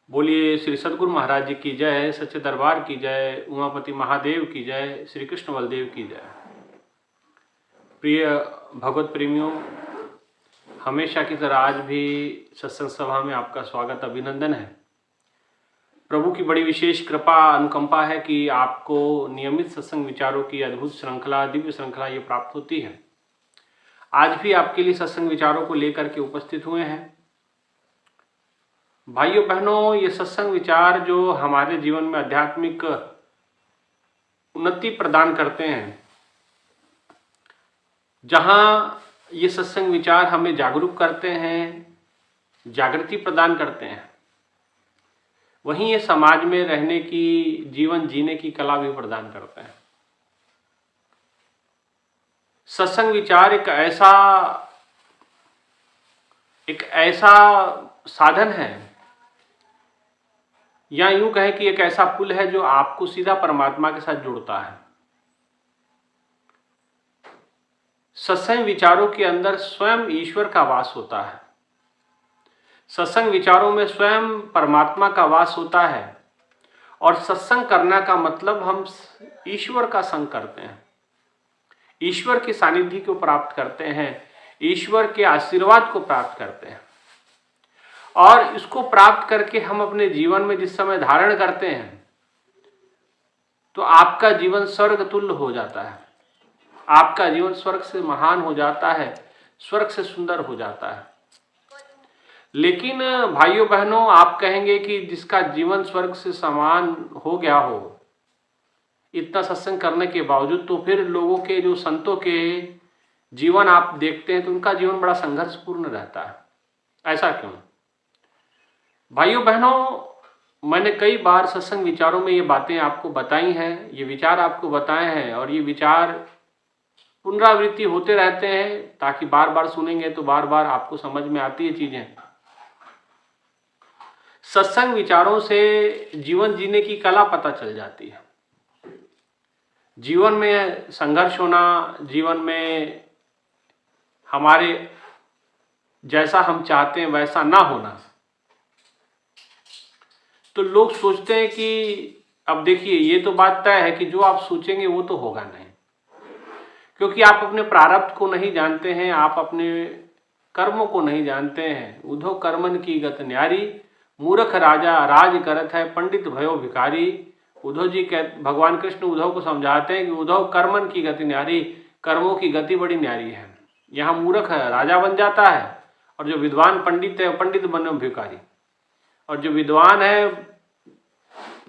बोलिए श्री सद्गुरु महाराज जी की जय, सच्चे दरबार की जय, उमापति महादेव की जय, श्री कृष्ण बलदेव की जय। प्रिय भगवत प्रेमियों, हमेशा की तरह आज भी सत्संग सभा में आपका स्वागत अभिनंदन है। प्रभु की बड़ी विशेष कृपा अनुकंपा है कि आपको नियमित सत्संग विचारों की अद्भुत श्रृंखला, दिव्य श्रृंखला ये प्राप्त होती है। आज भी आपके लिए सत्संग विचारों को लेकर के उपस्थित हुए हैं। भाइयों बहनों, ये सत्संग विचार जो हमारे जीवन में आध्यात्मिक उन्नति प्रदान करते हैं, जहाँ ये सत्संग विचार हमें जागरूक करते हैं, जागृति प्रदान करते हैं, वहीं ये समाज में रहने की, जीवन जीने की कला भी प्रदान करते हैं। सत्संग विचार एक ऐसा साधन है, या यूं कहें कि एक ऐसा पुल है जो आपको सीधा परमात्मा के साथ जोड़ता है। सत्संग विचारों के अंदर स्वयं ईश्वर का वास होता है। सत्संग विचारों में स्वयं परमात्मा का वास होता है। और सत्संग करना का मतलब हम ईश्वर का संग करते हैं, ईश्वर के सानिध्य को प्राप्त करते हैं, ईश्वर के आशीर्वाद को प्राप्त करते हैं। और इसको प्राप्त करके हम अपने जीवन में जिस समय धारण करते हैं, तो आपका जीवन स्वर्ग तुल्य हो जाता है। आपका जीवन स्वर्ग से महान हो जाता है, स्वर्ग से सुंदर हो जाता है। लेकिन भाइयों बहनों, आप कहेंगे कि जिसका जीवन स्वर्ग से समान हो गया हो, इतना सत्संग करने के बावजूद, तो फिर लोगों के, जो संतों के जीवन आप देखते हैं, तो उनका जीवन बड़ा संघर्षपूर्ण रहता है। ऐसा क्यों? भाइयों बहनों, मैंने कई बार सत्संग विचारों में ये बातें आपको बताई हैं, ये विचार आपको बताए हैं, और ये विचार पुनरावृत्ति होते रहते हैं, ताकि बार बार सुनेंगे तो बार बार आपको समझ में आती है चीजें। सत्संग विचारों से जीवन जीने की कला पता चल जाती है। जीवन में संघर्ष होना, जीवन में हमारे जैसा हम चाहते हैं वैसा ना होना, तो लोग सोचते हैं कि अब देखिए, ये तो बात तय है कि जो आप सोचेंगे वो तो होगा नहीं, क्योंकि आप अपने प्रारब्ध को नहीं जानते हैं, आप अपने कर्मों को नहीं जानते हैं। उद्धव कर्मन की गत न्यारी, मूर्ख राजा राज करत है, पंडित भयो भिखारी। उद्धव जी भगवान कृष्ण उद्धव को समझाते हैं कि उद्धव कर्मन की गति न्यारी, कर्मों की गति बड़ी न्यारी है। यहाँ मूर्ख राजा बन जाता है, और जो विद्वान पंडित है, पंडित बने भिखारी। और जो विद्वान है,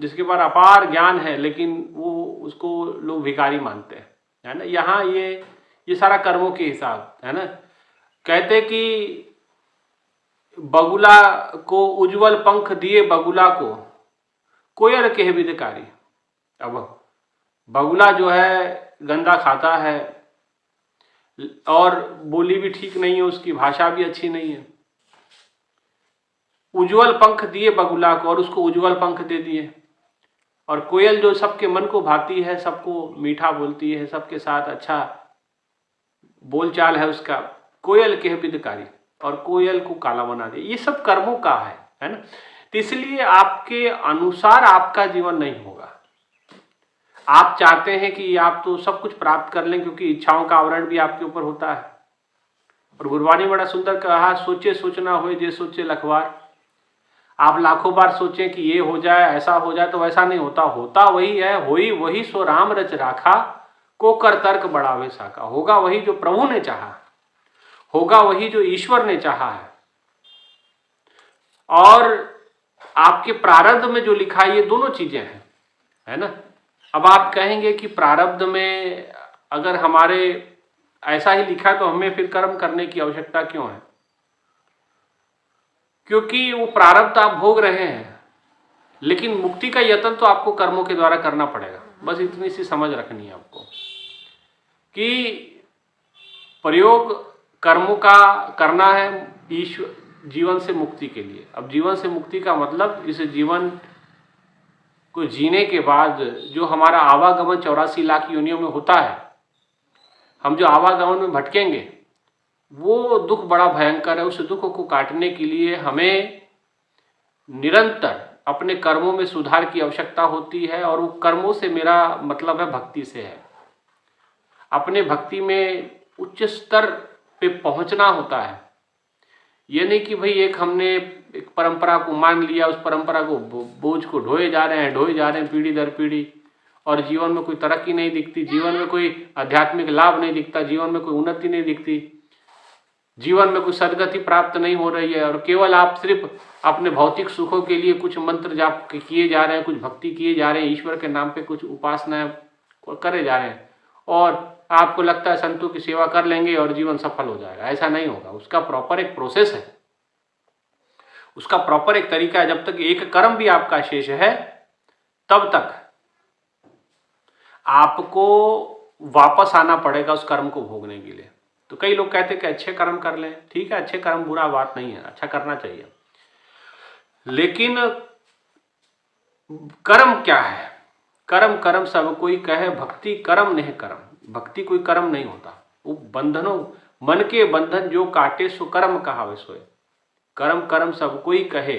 जिसके पास अपार ज्ञान है, लेकिन वो उसको लोग भिखारी मानते हैं, है ना। यहाँ ये सारा कर्मों के हिसाब है ना। कहते कि बगुला को उज्जवल पंख दिए, बगुला को कोयल के विदकारी। अब बगुला जो है गंदा खाता है, और बोली भी ठीक नहीं है, उसकी भाषा भी अच्छी नहीं है। उज्जवल पंख दिए बगुला को, और उसको उज्जवल पंख दे दिए। और कोयल जो सबके मन को भाती है, सबको मीठा बोलती है, सबके साथ अच्छा बोलचाल है उसका, कोयल के विदकारी, और कोयल को काला बना दे। ये सब कर्मों का है ना। तो इसलिए आपके अनुसार आपका जीवन नहीं होगा। आप चाहते हैं कि आप तो सब कुछ प्राप्त कर लें, क्योंकि इच्छाओं का आवरण भी आपके ऊपर होता है। और गुरबानी बड़ा सुंदर कहा, सोचे सोचना होए जे सोचे लखवार। आप लाखों बार सोचें कि ये हो जाए, ऐसा हो जाए, तो वैसा नहीं होता। होता वही है, होई वही सो राम रच राखा, को कर तर्क बढ़ावे साका। होगा वही जो प्रभु ने चाहा, होगा वही जो ईश्वर ने चाहा है। और आपके प्रारब्ध में जो लिखा है, ये दोनों चीजें हैं, है ना। अब आप कहेंगे कि प्रारब्ध में अगर हमारे ऐसा ही लिखा है, तो हमें फिर कर्म करने की आवश्यकता क्यों है? क्योंकि वो प्रारब्ध आप भोग रहे हैं, लेकिन मुक्ति का यत्न तो आपको कर्मों के द्वारा करना पड़ेगा। बस इतनी सी समझ रखनी है आपको कि प्रयोग कर्मों का करना है ईश्वर जीवन से मुक्ति के लिए। अब जीवन से मुक्ति का मतलब, इस जीवन को जीने के बाद जो हमारा आवागमन 84 लाख योनियों में होता है, हम जो आवागमन में भटकेंगे, वो दुख बड़ा भयंकर है। उस दुख को काटने के लिए हमें निरंतर अपने कर्मों में सुधार की आवश्यकता होती है, और वो कर्मों से मेरा मतलब है भक्ति से है। अपने भक्ति में उच्च स्तर पे पहुंचना होता है। ये नहीं कि भाई एक हमने एक परंपरा को मान लिया, उस परंपरा को बोझ को ढोए जा रहे हैं पीढ़ी दर पीढ़ी, और जीवन में कोई तरक्की नहीं दिखती, जीवन में कोई आध्यात्मिक लाभ नहीं दिखता, जीवन में कोई उन्नति नहीं दिखती, जीवन में कोई सदगति प्राप्त नहीं हो रही है, और केवल आप सिर्फ अपने भौतिक सुखों के लिए कुछ मंत्र जाप किए जा रहे हैं, कुछ भक्ति किए जा रहे हैं, ईश्वर के नाम पे कुछ उपासनाएं करे जा रहे हैं, और आपको लगता है संतों की सेवा कर लेंगे और जीवन सफल हो जाएगा। ऐसा नहीं होगा। उसका प्रॉपर एक प्रोसेस है, उसका प्रॉपर एक तरीका है। जब तक एक कर्म भी आपका शेष है तब तक आपको वापस आना पड़ेगा उस कर्म को भोगने के लिए। तो कई लोग कहते हैं कि अच्छे कर्म कर लें, ठीक है, अच्छे कर्म बुरा बात नहीं है, अच्छा करना चाहिए, लेकिन कर्म क्या है? कर्म कर्म सब कोई कहे, भक्ति कर्म नहीं कर्म। भक्ति कोई कर्म नहीं होता। वो बंधनों मन के बंधन जो काटे सो कर्म कहावे सोए। कर्म कर्म सब कोई कहे,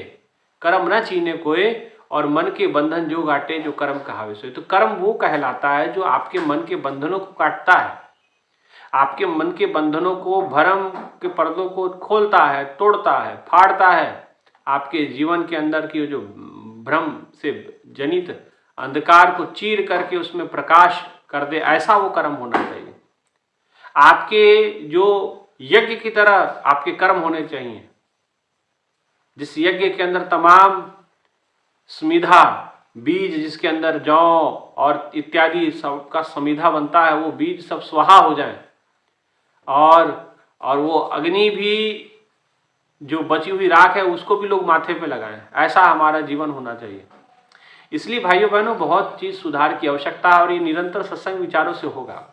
कर्म न चीने कोई, और मन के बंधन जो काटे जो कर्म कहावे सोए। तो कर्म वो कहलाता है जो आपके मन के बंधनों को काटता है, आपके मन के बंधनों को, भरम के पर्दों को खोलता है, तोड़ता है, फाड़ता है, आपके जीवन के अंदर की जो भ्रम से जनित अंधकार को चीर करके उसमें प्रकाश कर दे, ऐसा वो कर्म होना चाहिए। आपके जो यज्ञ की तरह आपके कर्म होने चाहिए, जिस यज्ञ के अंदर तमाम समिधा बीज, जिसके अंदर जौ और इत्यादि सबका समिधा बनता है, वो बीज सब स्वाहा हो जाए, और वो अग्नि भी जो बची हुई राख है उसको भी लोग माथे पे लगाएं। ऐसा हमारा जीवन होना चाहिए। इसलिए भाइयों बहनों, बहुत चीज़ सुधार की आवश्यकता है, और ये निरंतर सत्संग विचारों से होगा।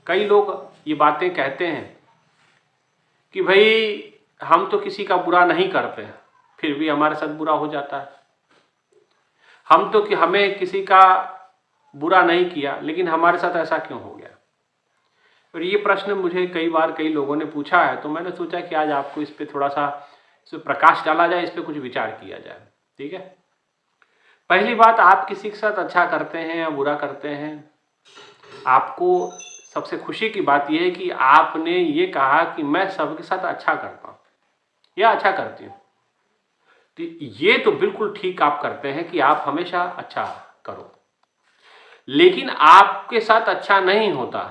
कई लोग ये बातें कहते हैं कि भाई हम तो किसी का बुरा नहीं करते, फिर भी हमारे साथ बुरा हो जाता है। हम तो कि हमें किसी का बुरा नहीं किया, लेकिन हमारे साथ ऐसा क्यों हो गया? और ये प्रश्न मुझे कई बार कई लोगों ने पूछा है, तो मैंने सोचा कि आज आपको इस पर थोड़ा सा इस पर प्रकाश डाला जाए, इस पर कुछ विचार किया जाए। ठीक है, पहली बात, आप किसी के साथ अच्छा करते हैं या बुरा करते हैं, आपको सबसे खुशी की बात यह है कि आपने ये कहा कि मैं सबके साथ अच्छा करता हूँ या अच्छा करती हूँ। तो ये तो बिल्कुल ठीक आप करते हैं कि आप हमेशा अच्छा करो, लेकिन आपके साथ अच्छा नहीं होता,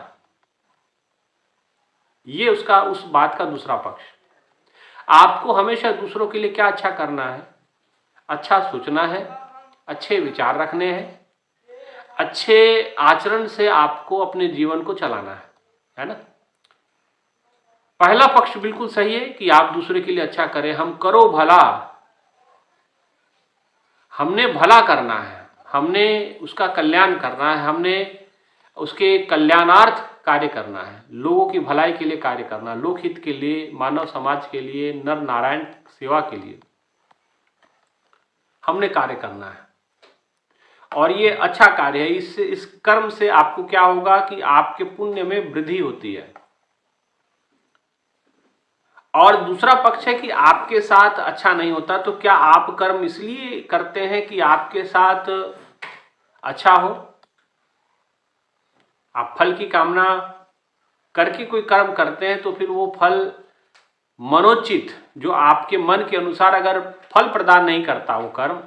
ये उसका उस बात का दूसरा पक्ष। आपको हमेशा दूसरों के लिए क्या अच्छा करना है? अच्छा सोचना है, अच्छे विचार रखने हैं, अच्छे आचरण से आपको अपने जीवन को चलाना है ना। पहला पक्ष बिल्कुल सही है कि आप दूसरे के लिए अच्छा करें। हम करो भला, हमने भला करना है, हमने उसका कल्याण करना है, हमने उसके कल्याणार्थ कार्य करना है, लोगों की भलाई के लिए कार्य करना, लोकहित के लिए, मानव समाज के लिए, नर नारायण सेवा के लिए हमने कार्य करना है, और ये अच्छा कार्य है। इस कर्म से आपको क्या होगा कि आपके पुण्य में वृद्धि होती है। और दूसरा पक्ष है कि आपके साथ अच्छा नहीं होता, तो क्या आप कर्म इसलिए करते हैं कि आपके साथ अच्छा हो? आप फल की कामना करके कोई कर्म करते हैं, तो फिर वो फल मनोचित, जो आपके मन के अनुसार अगर फल प्रदान नहीं करता वो कर्म,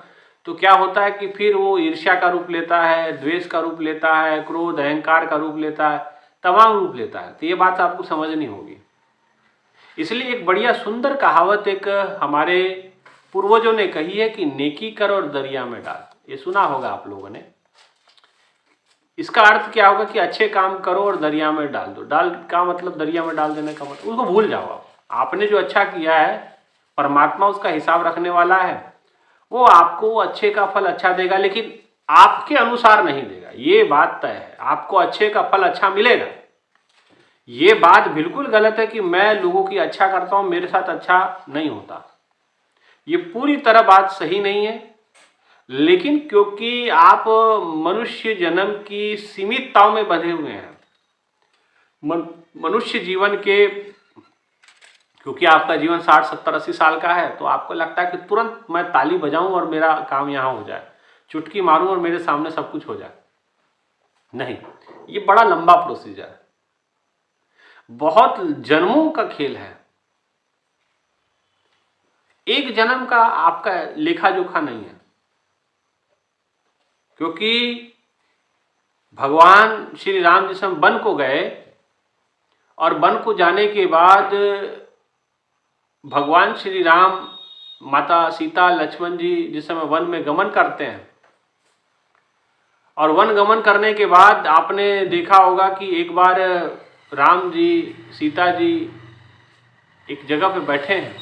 तो क्या होता है कि फिर वो ईर्ष्या का रूप लेता है, द्वेष का रूप लेता है, क्रोध अहंकार का रूप लेता है, तमाम रूप लेता है। तो ये बात आपको समझनी होगी। इसलिए एक बढ़िया सुंदर कहावत एक हमारे पूर्वजों ने कही है कि नेकी कर और दरिया में डाल। ये सुना होगा आप लोगों ने। इसका अर्थ क्या होगा कि अच्छे काम करो और दरिया में डाल दो। डाल का मतलब दरिया में डाल देने का मतलब उसको भूल जाओ। आपने जो अच्छा किया है, परमात्मा उसका हिसाब रखने वाला है, वो आपको अच्छे का फल अच्छा देगा, लेकिन आपके अनुसार नहीं देगा। ये बात तय है, आपको अच्छे का फल अच्छा मिलेगा। ये बात बिल्कुल गलत है कि मैं लोगों की अच्छा करता हूं, मेरे साथ अच्छा नहीं होता। ये पूरी तरह बात सही नहीं है, लेकिन क्योंकि आप मनुष्य जन्म की सीमितताओं में बंधे हुए हैं, मनुष्य जीवन के क्योंकि आपका जीवन 60, 70, 80 साल का है, तो आपको लगता है कि तुरंत मैं ताली बजाऊं और मेरा काम यहां हो जाए, चुटकी मारूं और मेरे सामने सब कुछ हो जाए। नहीं, ये बड़ा लंबा प्रोसीजर है, बहुत जन्मों का खेल है। एक जन्म का आपका लेखा जोखा नहीं है, क्योंकि भगवान श्री राम जिस समय वन को गए और वन को जाने के बाद भगवान श्री राम, माता सीता, लक्ष्मण जी जिस समय वन में गमन करते हैं, और वन गमन करने के बाद आपने देखा होगा कि एक बार राम जी, सीता जी एक जगह पे बैठे हैं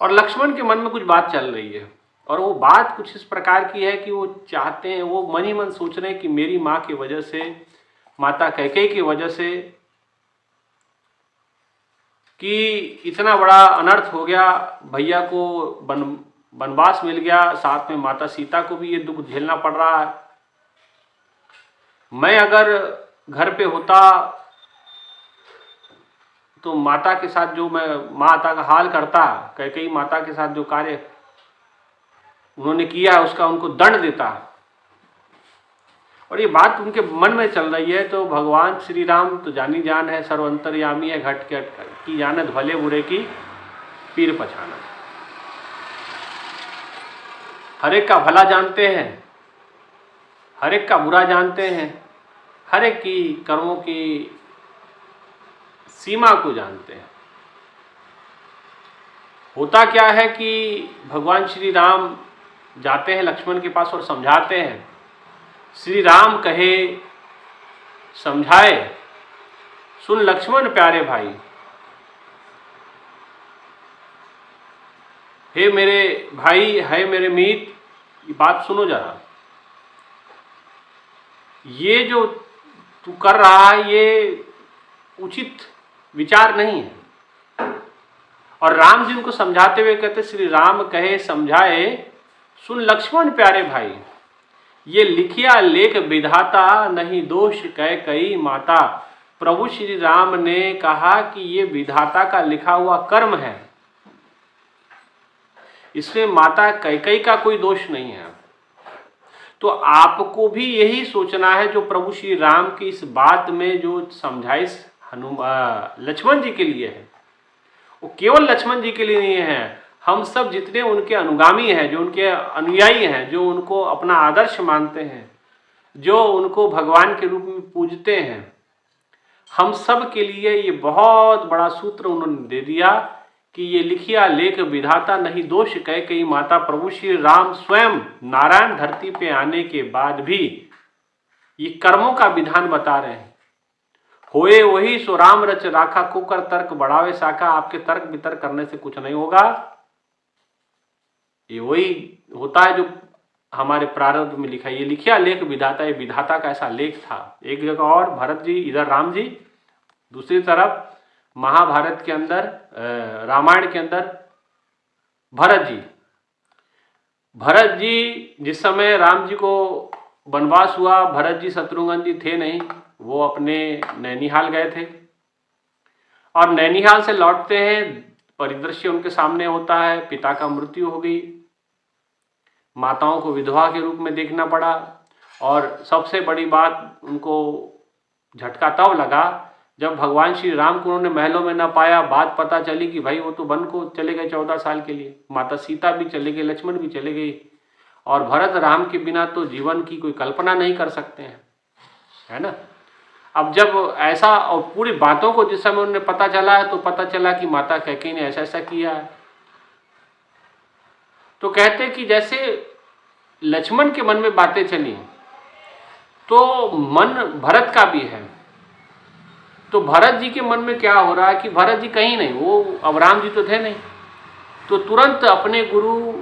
और लक्ष्मण के मन में कुछ बात चल रही है, और वो बात कुछ इस प्रकार की है कि वो चाहते हैं, वो मन ही मन सोच रहे हैं कि मेरी माँ की वजह से, माता कैकेयी की वजह से कि इतना बड़ा अनर्थ हो गया, भैया को वनवास मिल गया, साथ में माता सीता को भी ये दुख झेलना पड़ रहा है। मैं अगर घर पे होता तो माता के साथ जो मैं माता का हाल करता, कैकेयी माता के साथ जो कार्य उन्होंने किया उसका उनको दंड देता, और ये बात उनके मन में चल रही है। तो भगवान श्री राम तो जानी जान है, सर्वंतर्यामी है, घट के की जानत भले बुरे की पीर पछाना, हर एक का भला जानते हैं, हर एक का बुरा जानते हैं, हर एक की कर्मों की सीमा को जानते हैं। होता क्या है कि भगवान श्री राम जाते हैं लक्ष्मण के पास और समझाते हैं। श्री राम कहे समझाए, सुन लक्ष्मण प्यारे भाई, हे मेरे भाई, है मेरे मीत, ये बात सुनो जरा, ये जो तू कर रहा है ये उचित विचार नहीं है। और राम जी उनको समझाते हुए कहते, श्री राम कहे समझाए, सुन लक्ष्मण प्यारे भाई, ये लिखिया लेख विधाता, नहीं दोष कैकेयी माता। प्रभु श्री राम ने कहा कि ये विधाता का लिखा हुआ कर्म है, इसमें माता कैकेयी का कोई दोष नहीं है। तो आपको भी यही सोचना है जो प्रभु श्री राम की इस बात में जो समझाइश लक्ष्मण जी के लिए है, वो केवल लक्ष्मण जी के लिए नहीं है, हम सब जितने उनके अनुगामी हैं, जो उनके अनुयायी हैं, जो उनको अपना आदर्श मानते हैं, जो उनको भगवान के रूप में पूजते हैं, हम सब के लिए ये बहुत बड़ा सूत्र उन्होंने दे दिया कि ये लिखिया लेख विधाता, नहीं दोष कैकेयी माता। प्रभु श्री राम स्वयं नारायण धरती पे आने के बाद भी ये कर्मों का विधान बता रहे हैं। होए वही सो राम रच राखा, कुकर तर्क बढ़ावे शाखा। आपके तर्क वितर्क करने से कुछ नहीं होगा, ये वही होता है जो हमारे प्रारब्ध में लिखा है। ये लिखिया लेख विधाता, ये विधाता का ऐसा लेख था। एक जगह और भरत जी, इधर राम जी, दूसरी तरफ महाभारत के अंदर, रामायण के अंदर भरत जी जिस समय राम जी को वनवास हुआ, भरत जी शत्रुघ्न जी थे नहीं, वो अपने नैनीहाल गए थे, और नैनीहाल से लौटते हैं, परिदृश्य उनके सामने होता है, पिता का मृत्यु हो गई, माताओं को विधवा के रूप में देखना पड़ा, और सबसे बड़ी बात उनको झटका तब लगा जब भगवान श्री राम को उन्होंने महलों में न पाया। बात पता चली कि भाई वो तो वन को चले गए 14 साल के लिए, माता सीता भी चले गई, लक्ष्मण भी चले गई, और भरत राम के बिना तो जीवन की कोई कल्पना नहीं कर सकते हैं, है ना। अब जब ऐसा, और पूरी बातों को जिस समय उन्हें पता चला है, तो पता चला कि माता कैकेयी ने ऐसा ऐसा किया है। तो कहते कि जैसे लक्ष्मण के मन में बातें चली, तो मन भरत का भी है। तो भरत जी के मन में क्या हो रहा है कि भरत जी कहीं नहीं, वो अब राम जी तो थे नहीं, तो तुरंत अपने गुरु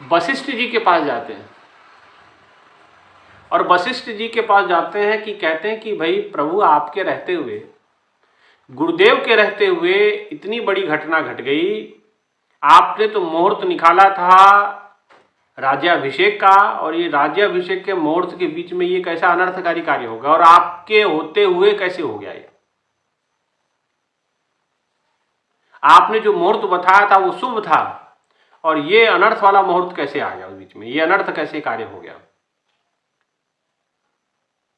वशिष्ठ जी के पास जाते हैं, और वशिष्ठ जी के पास जाते हैं कि कहते हैं कि भाई प्रभु, आपके रहते हुए, गुरुदेव के रहते हुए इतनी बड़ी घटना घट गई, आपने तो मुहूर्त निकाला था राज्याभिषेक का, और ये राज्याभिषेक के मुहूर्त के बीच में ये कैसा अनर्थकारी कार्य होगा, और आपके होते हुए कैसे हो गया ये। आपने जो मुहूर्त बताया था वो शुभ था, और ये अनर्थ वाला मुहूर्त कैसे आ गया उस बीच में, ये अनर्थ कैसे कार्य हो गया।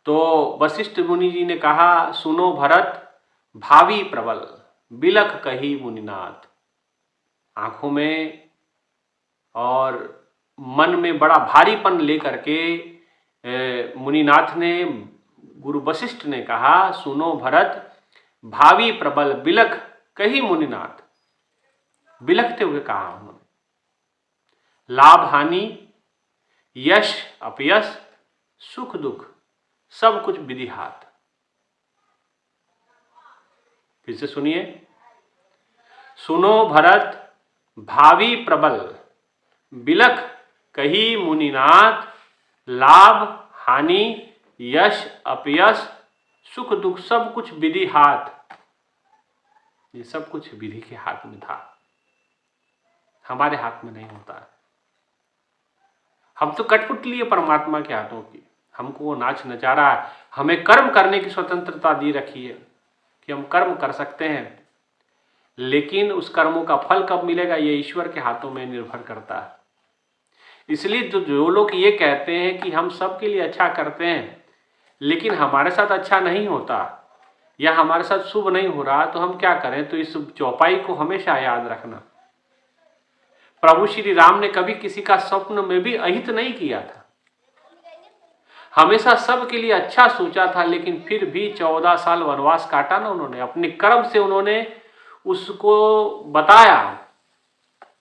तो वशिष्ठ मुनि जी ने कहा, सुनो भरत भावी प्रबल बिलख कही मुनिनाथ। आंखों में और मन में बड़ा भारीपन लेकर के मुनिनाथ ने, गुरु वशिष्ठ ने कहा, सुनो भरत भावी प्रबल बिलख कही मुनिनाथ। बिलखते हुए कहा उन्होंने, लाभ हानि यश अपयश सुख दुख सब कुछ विधि हाथ। फिर से सुनिए, सुनो भरत भावी प्रबल बिलख कही मुनिनाथ, लाभ हानि यश अपयश सुख दुख सब कुछ विधि हाथ। ये सब कुछ विधि के हाथ में था, हमारे हाथ में नहीं होता। हम तो कठपुतली है परमात्मा के हाथों की, हमको वो नाच नचा रहा है। हमें कर्म करने की स्वतंत्रता दी रखी है कि हम कर्म कर सकते हैं, लेकिन उस कर्मों का फल कब मिलेगा ये ईश्वर के हाथों में निर्भर करता है। इसलिए जो लोग ये कहते हैं कि हम सबके लिए अच्छा करते हैं लेकिन हमारे साथ अच्छा नहीं होता या हमारे साथ शुभ नहीं हो रहा, तो हम क्या करें। तो इस चौपाई को हमेशा याद रखना, प्रभु श्री राम ने कभी किसी का स्वप्न में भी अहित नहीं किया था, हमेशा सबके लिए अच्छा सोचा था। लेकिन फिर भी 14 साल वनवास काटा ना उन्होंने, अपने कर्म से उन्होंने उसको बताया,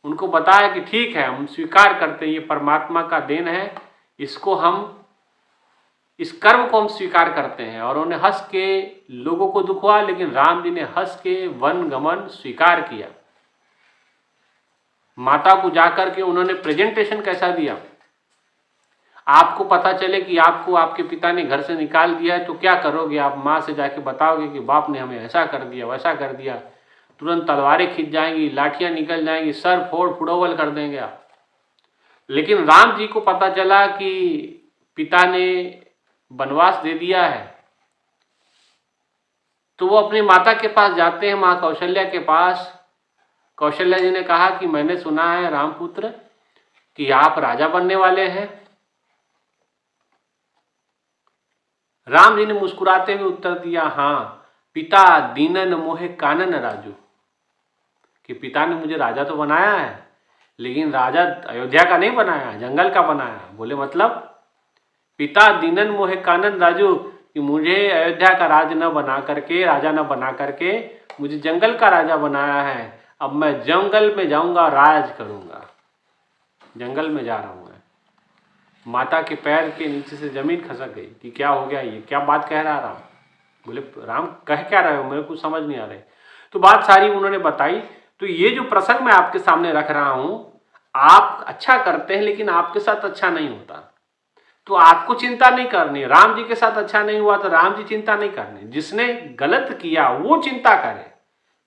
उनको बताया कि ठीक है हम स्वीकार करते हैं ये परमात्मा का देन है, इसको हम, इस कर्म को हम स्वीकार करते हैं। और उन्होंने हंस के लोगों को दुखवा, लेकिन राम जी ने हंस के वन गमन स्वीकार किया। माता को जाकर के उन्होंने प्रेजेंटेशन कैसा दिया, आपको पता चले कि आपको आपके पिता ने घर से निकाल दिया है तो क्या करोगे आप। माँ से जाके बताओगे कि बाप ने हमें ऐसा कर दिया वैसा कर दिया, तुरंत तलवारें खींच जाएंगी, लाठियां निकल जाएंगी, सर फोड़ फुड़ोवल कर देंगे आप। लेकिन राम जी को पता चला कि पिता ने वनवास दे दिया है, तो वो अपनी माता के पास जाते हैं, माँ कौशल्या के पास। कौशल्या जी ने कहा कि मैंने सुना है रामपुत्र कि आप राजा बनने वाले हैं। राम जी ने मुस्कुराते हुए उत्तर दिया, हाँ पिता दीनन मोहे कानन राजू, कि पिता ने मुझे राजा तो बनाया है लेकिन राजा अयोध्या का नहीं बनाया, जंगल का बनाया। बोले मतलब, पिता दीनन मोहे कानन राजू, कि मुझे अयोध्या का राज न बना करके, राजा न बना करके मुझे जंगल का राजा बनाया है। अब मैं जंगल में जाऊंगा, राज करूंगा। जंगल में जा रहा हूं मैं। माता के पैर के नीचे से जमीन खसक गई कि क्या हो गया, ये क्या बात कह रहा राम। बोले राम कह क्या रहे हो, मेरे को समझ नहीं आ रही। तो बात सारी उन्होंने बताई। तो ये जो प्रसंग मैं आपके सामने रख रहा हूं, आप अच्छा करते हैं लेकिन आपके साथ अच्छा नहीं होता तो आपको चिंता नहीं करनी। राम जी के साथ अच्छा नहीं हुआ तो राम जी चिंता नहीं करनी, जिसने गलत किया वो चिंता करे,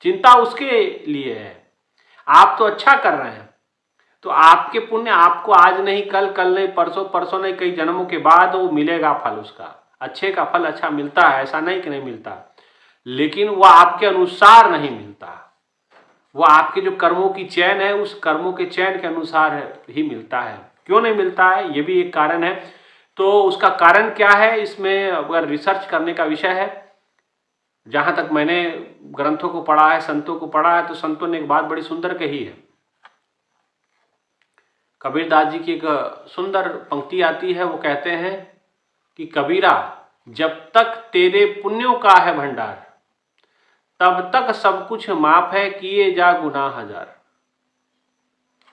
चिंता उसके लिए है। आप तो अच्छा कर रहे हैं तो आपके पुण्य आपको आज नहीं, कल, कल नहीं, परसों, परसों नहीं, कई जन्मों के बाद वो मिलेगा फल उसका। अच्छे का फल अच्छा मिलता है, ऐसा नहीं कि नहीं मिलता, लेकिन वह आपके अनुसार नहीं मिलता। वह आपके जो कर्मों की चैन है उस कर्मों के चैन के अनुसार ही मिलता है। क्यों नहीं मिलता है ये भी एक कारण है। तो उसका कारण क्या है, इसमें अगर रिसर्च करने का विषय है। जहां तक मैंने ग्रंथों को पढ़ा है, संतों को पढ़ा है, तो संतों ने एक बात बड़ी सुंदर कही है। कबीरदास जी की एक सुंदर पंक्ति आती है, वो कहते हैं कि कबीरा जब तक तेरे पुण्यों का है भंडार, तब तक सब कुछ माफ है, किए जा गुनाह हजार।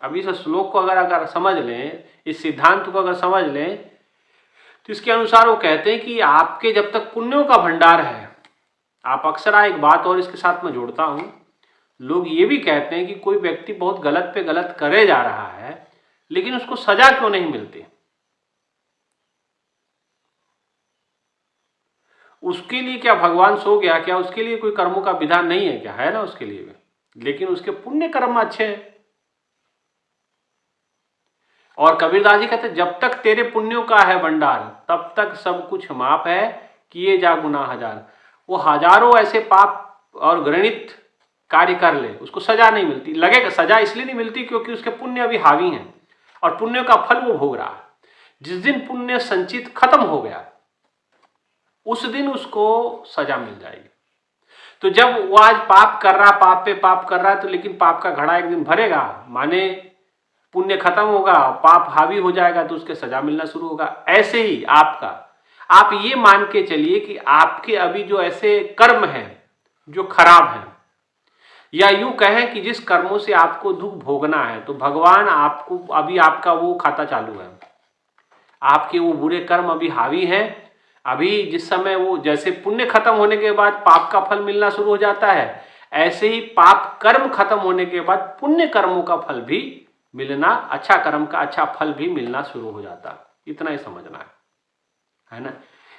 अब इस श्लोक को अगर समझ लें, इस सिद्धांत को अगर समझ लें, तो इसके अनुसार वो कहते हैं कि आपके जब तक पुण्यों का भंडार है, आप अक्सर एक बात और इसके साथ में जोड़ता हूं, लोग ये भी कहते हैं कि कोई व्यक्ति बहुत गलत पे गलत करे जा रहा है लेकिन उसको सजा क्यों नहीं मिलती। उसके लिए क्या भगवान सो गया क्या, उसके लिए कोई कर्मों का विधान नहीं है क्या, है ना उसके लिए भी, लेकिन उसके पुण्य कर्म अच्छे हैं। और कबीरदास जी कहते जब तक तेरे पुण्यों का है भंडार तब तक सब कुछ माफ है, किए जा गुनाह हजार। वो हजारों ऐसे पाप और घृणित कार्य कर ले, उसको सजा नहीं मिलती। लगेगा सजा इसलिए नहीं मिलती क्योंकि उसके पुण्य अभी हावी हैं और पुण्य का फल वो भोग रहा है। जिस दिन पुण्य संचित खत्म हो गया उस दिन उसको सजा मिल जाएगी। तो जब वो आज पाप कर रहा, पाप पे पाप कर रहा है, तो लेकिन पाप का घड़ा एक दिन भरेगा, माने पुण्य खत्म होगा, पाप हावी हो जाएगा, तो उसके सजा मिलना शुरू होगा। ऐसे ही आपका, आप ये मान के चलिए कि आपके अभी जो ऐसे कर्म हैं जो खराब हैं, या यूं कहें कि जिस कर्मों से आपको दुख भोगना है, तो भगवान आपको अभी आपका वो खाता चालू है, आपके वो बुरे कर्म अभी हावी हैं। अभी जिस समय वो जैसे पुण्य खत्म होने के बाद पाप का फल मिलना शुरू हो जाता है, ऐसे ही पाप कर्म खत्म होने के बाद पुण्य कर्मों का फल भी मिलना, अच्छा कर्म का अच्छा फल भी मिलना शुरू हो जाता है। इतना ही समझना है ना।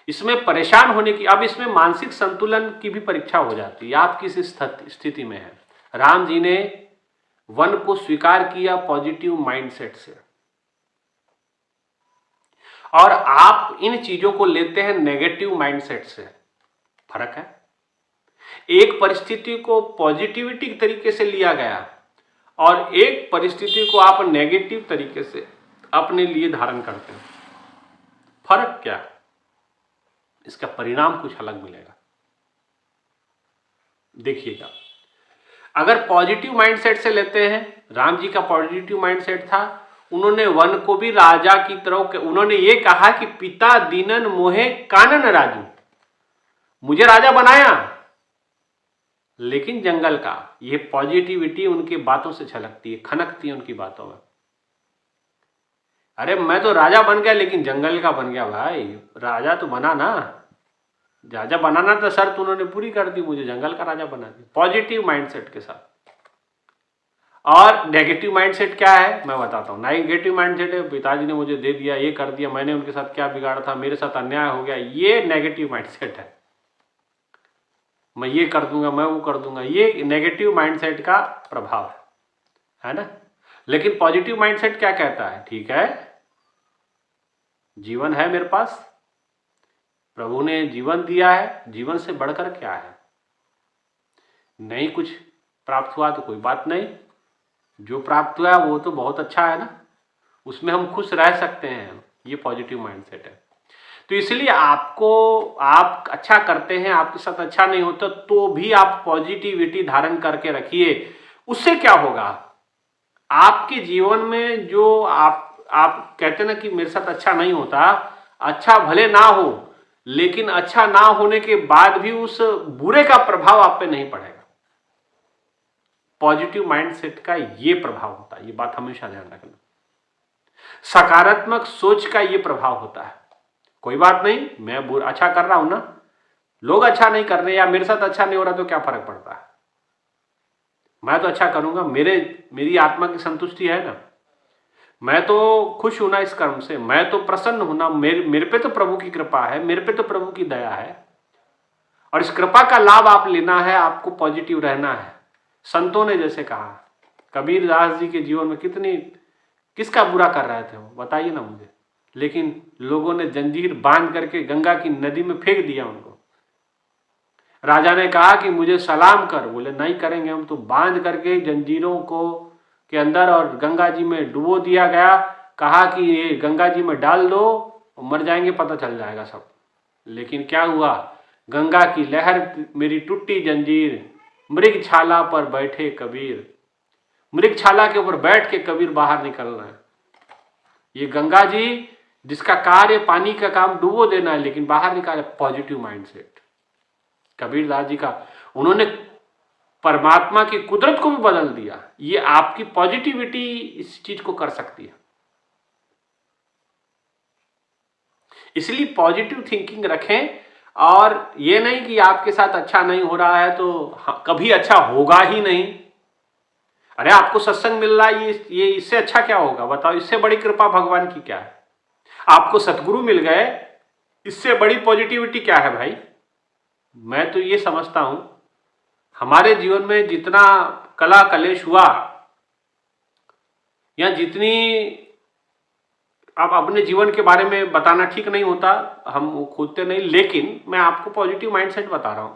इसमें परेशान होने की, अब इसमें मानसिक संतुलन की भी परीक्षा हो जाती है। आप किस स्थिति में हैं। राम जी ने वन को स्वीकार किया पॉजिटिव माइंडसेट से, और आप इन चीजों को लेते हैं नेगेटिव माइंडसेट से। फर्क है। एक परिस्थिति को पॉजिटिविटी के तरीके से लिया गया और एक परिस्थिति को आप नेगेटिव तरीके से अपने लिए धारण करते हैं। फर्क क्या है? इसका परिणाम कुछ अलग मिलेगा। देखिएगा, अगर पॉजिटिव माइंडसेट से लेते हैं, राम जी का पॉजिटिव माइंडसेट था, उन्होंने वन को भी राजा की तरह, उन्होंने ये कहा कि पिता दीनन मोहे कानन राजू, मुझे राजा बनाया, लेकिन जंगल का। ये पॉजिटिविटी उनकी बातों से झलकती है, खनकती है उनकी बातों में। अरे मैं तो राजा बन गया लेकिन जंगल का बन गया भाई, राजा तो बना ना, राजा बनाना तो शर्त उन्होंने पूरी कर दी, मुझे जंगल का राजा बना दिया, पॉजिटिव माइंडसेट के साथ। और नेगेटिव माइंडसेट क्या है मैं बताता हूँ। नेगेटिव माइंडसेट है पिताजी ने मुझे दे दिया, ये कर दिया, मैंने उनके साथ क्या बिगाड़ा था, मेरे साथ अन्याय हो गया, ये नेगेटिव माइंडसेट है। मैं ये कर दूंगा, मैं वो कर दूंगा, ये नेगेटिव माइंडसेट का प्रभाव है ना। लेकिन पॉजिटिव माइंडसेट क्या कहता है, ठीक है जीवन है मेरे पास, प्रभु ने जीवन दिया है, जीवन से बढ़कर क्या है, नहीं कुछ प्राप्त हुआ तो कोई बात नहीं, जो प्राप्त हुआ वो तो बहुत अच्छा है ना, उसमें हम खुश रह सकते हैं, ये पॉजिटिव माइंडसेट है। तो इसलिए आपको, आप अच्छा करते हैं, आपके साथ अच्छा नहीं होता तो भी आप पॉजिटिविटी धारण करके रखिए। उससे क्या होगा, आपके जीवन में जो आप कहते हैं ना कि मेरे साथ अच्छा नहीं होता, अच्छा भले ना हो, लेकिन अच्छा ना होने के बाद भी उस बुरे का प्रभाव आप पे नहीं पड़ेगा। पॉजिटिव माइंडसेट का ये प्रभाव होता है, ये बात हमेशा ध्यान रखना। सकारात्मक सोच का ये प्रभाव होता है, कोई बात नहीं, मैं अच्छा कर रहा हूं ना, लोग अच्छा नहीं कर रहे या मेरे साथ अच्छा नहीं हो रहा तो क्या फर्क पड़ता है, मैं तो अच्छा करूंगा, मेरी आत्मा की संतुष्टि है ना, मैं तो खुश हूं ना इस कर्म से, मैं तो प्रसन्न हूं ना, मेरे पे तो प्रभु की कृपा है, मेरे पे तो प्रभु की दया है, और इस कृपा का लाभ आप लेना है, आपको पॉजिटिव रहना है। संतों ने जैसे कहा, कबीर दास जी के जीवन में किसका बुरा कर रहे थे वो, बताइए ना मुझे, लेकिन लोगों ने जंजीर बांध करके गंगा की नदी में फेंक दिया उनको। राजा ने कहा कि मुझे सलाम कर, बोले नहीं करेंगे हम, तो बांध करके जंजीरों को के अंदर और गंगा जी में डुबो दिया गया, कहा कि ये गंगा जी में डाल दो, मर जाएंगे पता चल जाएगा सब। लेकिन क्या हुआ, गंगा की लहर मेरी टूटी जंजीर, मृगछाला पर बैठे कबीर, मृगछाला के ऊपर बैठ के कबीर बाहर निकल रहे हैं। ये गंगा जी जिसका कार्य पानी का काम डुबो देना है, लेकिन बाहर निकाले पॉजिटिव माइंडसेट कबीर दास जी का, उन्होंने परमात्मा की कुदरत को भी बदल दिया। ये आपकी पॉजिटिविटी इस चीज को कर सकती है। इसलिए पॉजिटिव थिंकिंग रखें, और ये नहीं कि आपके साथ अच्छा नहीं हो रहा है तो कभी अच्छा होगा ही नहीं। अरे आपको सत्संग मिल रहा है, ये इससे अच्छा क्या होगा बताओ, इससे बड़ी कृपा भगवान की क्या है। आपको सतगुरु मिल गए, इससे बड़ी पॉजिटिविटी क्या है भाई। मैं तो ये समझता हूं हमारे जीवन में जितना कला कलेश हुआ, या जितनी, अब अपने जीवन के बारे में बताना ठीक नहीं होता, हम खोदते नहीं, लेकिन मैं आपको पॉजिटिव माइंडसेट बता रहा हूं।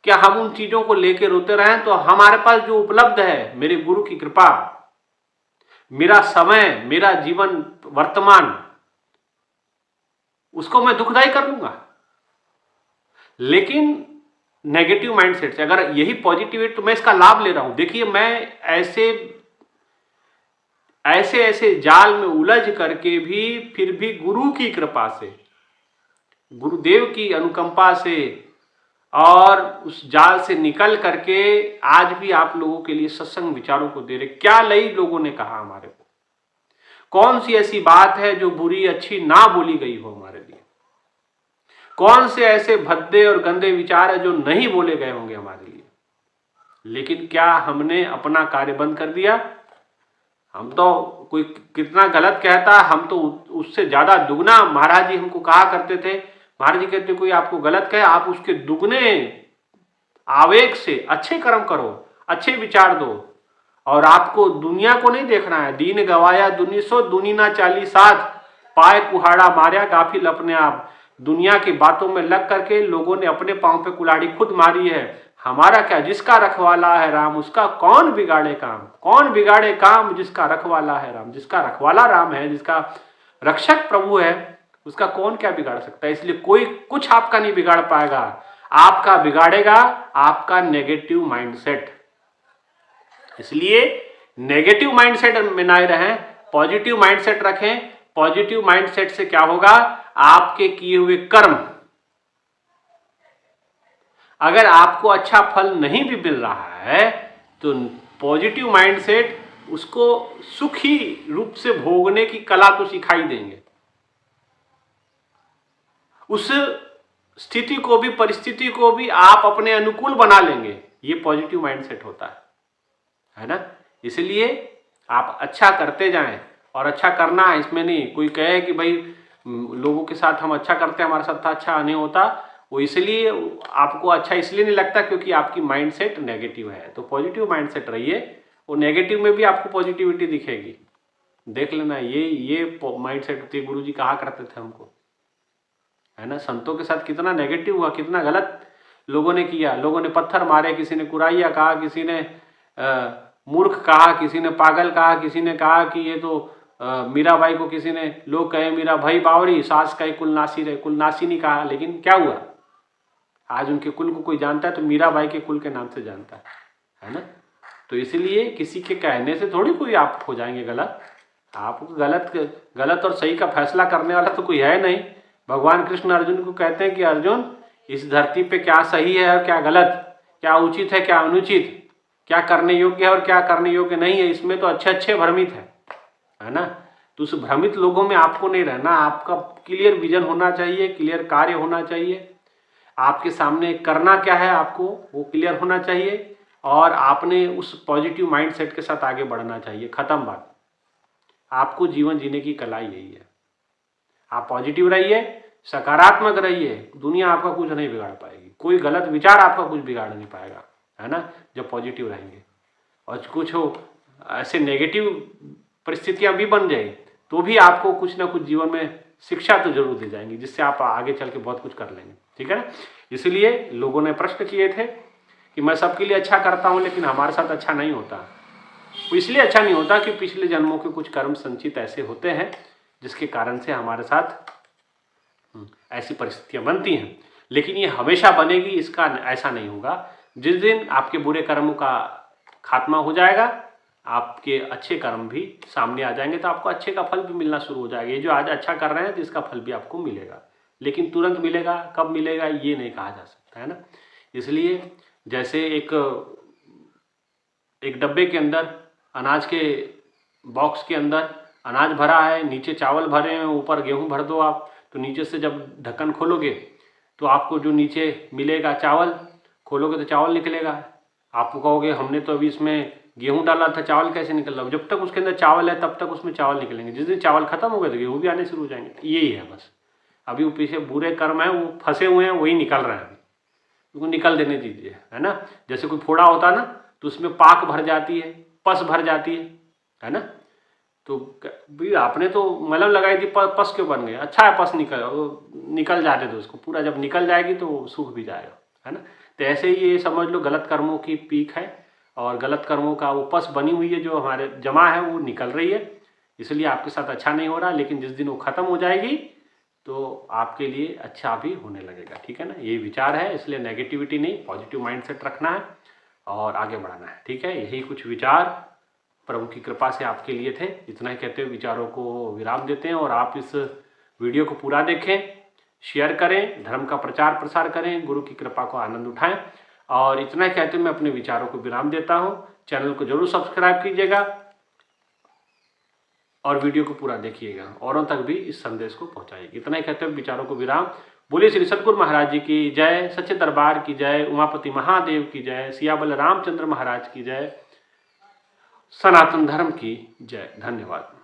क्या हम उन चीजों को लेकर रोते रहें? तो हमारे पास जो उपलब्ध है, मेरे गुरु की कृपा, मेरा समय, मेरा जीवन वर्तमान, उसको मैं दुखदाई कर लूंगा। लेकिन नेगेटिव माइंडसेट से, अगर यही पॉजिटिव है तो मैं इसका लाभ ले रहा हूं। देखिए, मैं ऐसे ऐसे ऐसे जाल में उलझ करके भी फिर भी गुरु की कृपा से, गुरुदेव की अनुकंपा से और उस जाल से निकल करके आज भी आप लोगों के लिए सत्संग विचारों को दे रहे। क्या लई लोगों ने कहा हमारे को? कौन सी ऐसी बात है जो बुरी अच्छी ना बोली गई हो हमारे लिए? कौन से ऐसे भद्दे और गंदे विचार है जो नहीं बोले गए होंगे हमारे लिए? लेकिन क्या हमने अपना कार्य बंद कर दिया? हम तो, कोई कितना गलत कहता, हम तो उससे ज्यादा दुगना, महाराज जी हमको कहा करते थे, महाराज जी कहते कोई आपको गलत कहे, आप उसके दुगने आवेग से अच्छे कर्म करो, अच्छे विचार दो, और आपको दुनिया को नहीं देखना है। दीन गवाया दुनिसो दुनी ना 40 पाए कुहाड़ा मारिया गाफिल अपने आप। दुनिया की बातों में लग करके लोगों ने अपने पांव पे कुल्हाड़ी खुद मारी है। हमारा क्या, जिसका रखवाला है राम उसका कौन बिगाड़े काम, कौन बिगाड़े काम जिसका रखवाला है राम। जिसका रखवाला राम है, जिसका रक्षक प्रभु है, उसका कौन क्या बिगाड़ सकता है। इसलिए कोई कुछ आपका नहीं बिगाड़ पाएगा। आपका बिगाड़ेगा आपका नेगेटिव माइंडसेट। इसलिए नेगेटिव माइंडसेट में ना रहें, पॉजिटिव माइंडसेट रखें। पॉजिटिव माइंडसेट से क्या होगा, आपके किए हुए कर्म, अगर आपको अच्छा फल नहीं भी मिल रहा है तो पॉजिटिव माइंडसेट उसको सुखी रूप से भोगने की कला तो सिखाई देंगे। उस स्थिति को भी, परिस्थिति को भी आप अपने अनुकूल बना लेंगे। ये पॉजिटिव माइंडसेट होता है ना। इसलिए आप अच्छा करते जाएं, और अच्छा करना है इसमें नहीं कोई कहे कि भाई लोगों के साथ हम अच्छा करते हैं, हमारे साथ अच्छा नहीं होता, वो इसलिए आपको अच्छा इसलिए नहीं लगता क्योंकि आपकी माइंडसेट नेगेटिव है। तो पॉजिटिव माइंडसेट रहिए, वो नेगेटिव में भी आपको पॉजिटिविटी दिखेगी। देख लेना, ये माइंडसेट होती है। गुरु जी कहा करते थे हमको, है ना, संतों के साथ कितना नेगेटिव हुआ, कितना गलत लोगों ने किया। लोगों ने पत्थर मारे, किसी ने कुराइया कहा, किसी ने मूर्ख कहा, किसी ने पागल कहा, किसी ने कहा कि ये तो मीराबाई को किसी ने, लोग कहे मीरा भाई बावरी, सास कहे कुलनासी रहे, कुलनासी नहीं कहा। लेकिन क्या हुआ, आज उनके कुल को कोई जानता है तो मीराबाई के कुल के नाम से जानता है ना। तो इसलिए किसी के कहने से थोड़ी कोई आप हो जाएंगे गलत। आपको गलत और सही का फैसला करने वाला तो कोई है नहीं। भगवान कृष्ण अर्जुन को कहते हैं कि अर्जुन, इस धरती पे क्या सही है और क्या गलत, क्या उचित है क्या अनुचित, क्या करने योग्य है और क्या करने योग्य नहीं है, इसमें तो अच्छे अच्छे भ्रमित है ना। तो उस भ्रमित लोगों में आपको नहीं रहना। आपका क्लियर विजन होना चाहिए, क्लियर कार्य होना चाहिए, आपके सामने करना क्या है आपको वो क्लियर होना चाहिए, और आपने उस पॉजिटिव माइंडसेट के साथ आगे बढ़ना चाहिए। खत्म बात। आपको जीवन जीने की कला यही है। आप पॉजिटिव रहिए, सकारात्मक रहिए, दुनिया आपका कुछ नहीं बिगाड़ पाएगी। कोई गलत विचार आपका कुछ बिगाड़ नहीं पाएगा, है ना, जब पॉजिटिव रहेंगे। और कुछ हो ऐसे नेगेटिव परिस्थितियां भी बन जाए तो भी आपको कुछ ना कुछ जीवन में शिक्षा तो जरूर दी जाएंगी, जिससे आप आगे चल के बहुत कुछ कर लेंगे। ठीक है ना। इसलिए लोगों ने प्रश्न किए थे कि मैं सबके लिए अच्छा करता हूं लेकिन हमारे साथ अच्छा नहीं होता। वो इसलिए अच्छा नहीं होता कि पिछले जन्मों के कुछ कर्म संचित ऐसे होते हैं जिसके कारण से हमारे साथ ऐसी परिस्थितियां बनती हैं। लेकिन ये हमेशा बनेगी, इसका ऐसा नहीं होगा। जिस दिन आपके बुरे कर्मों का खात्मा हो जाएगा, आपके अच्छे कर्म भी सामने आ जाएंगे, तो आपको अच्छे का फल भी मिलना शुरू हो जाएगा। ये जो आज अच्छा कर रहे हैं तो इसका फल भी आपको मिलेगा, लेकिन तुरंत मिलेगा, कब मिलेगा ये नहीं कहा जा सकता, है ना। इसलिए जैसे एक डब्बे के अंदर, अनाज के बॉक्स के अंदर अनाज भरा है, नीचे चावल भरे हैं, ऊपर गेहूं भर दो आप, तो नीचे से जब ढक्कन खोलोगे तो आपको जो नीचे मिलेगा चावल, खोलोगे तो चावल निकलेगा। आप कहोगे हमने तो अभी इसमें गेहूं डाला था, चावल कैसे निकल रहा है। जब तक उसके अंदर चावल है तब तक उसमें चावल निकलेंगे। जिस दिन चावल खत्म हो गए तो गेहूं भी आने शुरू हो जाएंगे। यही है बस। अभी वो पीछे बुरे कर्म है वो फंसे हुए हैं, वही निकल रहे हैं। अभी उनको निकल देने दीजिए, है ना। जैसे कोई फोड़ा होता है ना, तो उसमें पाक भर जाती है, पस भर जाती है ना। तो भाई आपने तो मलहम लगाई थी, पस क्यों बन गया। अच्छा है पस निकल जाते, तो उसको पूरा जब निकल जाएगी तो सूख भी जाएगा, है ना। तो ऐसे ही ये समझ लो गलत कर्मों की पीक है और गलत कर्मों का वो पस बनी हुई है जो हमारे जमा है वो निकल रही है, इसलिए आपके साथ अच्छा नहीं हो रहा। लेकिन जिस दिन वो ख़त्म हो जाएगी तो आपके लिए अच्छा भी होने लगेगा, ठीक है ना। ये विचार है, इसलिए नेगेटिविटी नहीं, पॉजिटिव माइंडसेट रखना है और आगे बढ़ना है, ठीक है। यही कुछ विचार प्रभु की कृपा से आपके लिए थे। इतना ही कहते हुए विचारों को विराम देते हैं और आप इस वीडियो को पूरा देखें, शेयर करें, धर्म का प्रचार प्रसार करें, गुरु की कृपा को आनंद उठाएं। और इतना ही कहते हुए मैं अपने विचारों को विराम देता हूं। चैनल को जरूर सब्सक्राइब कीजिएगा और वीडियो को पूरा देखिएगा, औरों तक भी इस संदेश को पहुंचाइएगा। इतना ही कहते हुए विचारों को विराम। बोलिए श्री सतगुरु महाराज जी की जय, सच्चे दरबार की जय, उमापति महादेव की जय, सियाबल रामचंद्र महाराज की जय, सनातन धर्म की जय। धन्यवाद।